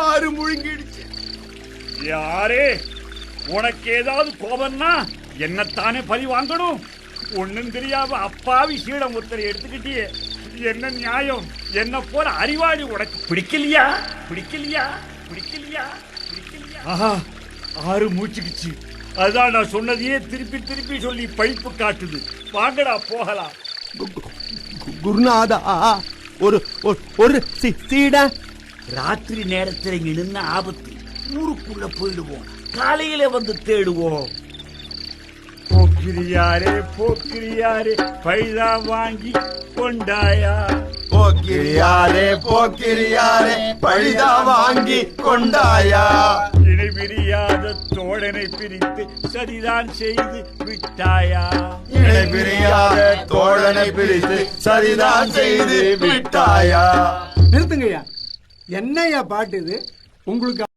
ஆறு முழுங்கிடுச்சு. யாரே உனக்கு ஏதாவது கோபம்னா என்னத்தானே பழி வாங்கணும்? ஒண்ணும் தெரியாம அப்பாவி சீடம் ஒருத்தரை எடுத்துக்கிட்டியே, என்ன நியாயம்? என்ன போல அறிவாளி உனக்கு பிடிக்கலையா? பிடிக்கலையா? பிடிக்கலையா? பிடிக்கலையா? ஆஹா, ஆறு மூச்சுக்குச்சு. அதான் நான் சொன்னதையே திருப்பி திருப்பி சொல்லி பழிப்பு காட்டுது. வாங்கடா போகலாம். குருநாதா, ஒரு ஒரு சீட. ராத்திரி நேரத்தில் இங்க நின்ன ஆபத்து. ஊருக்குள்ள போயிடுவோம், காலையில வந்து தேடுவோம். போக்கிரியாரே போக்கிரியாரே பைதா வாங்கி கொண்டாயா? போக்கிரியாரே போக்கிரியாரே பழிதா வாங்கி கொண்டாயா? இணை பிரியாத தோழனை பிரித்து சரிதான் செய்து விட்டாயா? இணை பிரியாத தோழனை பிரித்து சரிதான் செய்து விட்டாயா? நிறுத்துங்கய்யா, என்னையா பாட்டு இது? உங்களுக்கு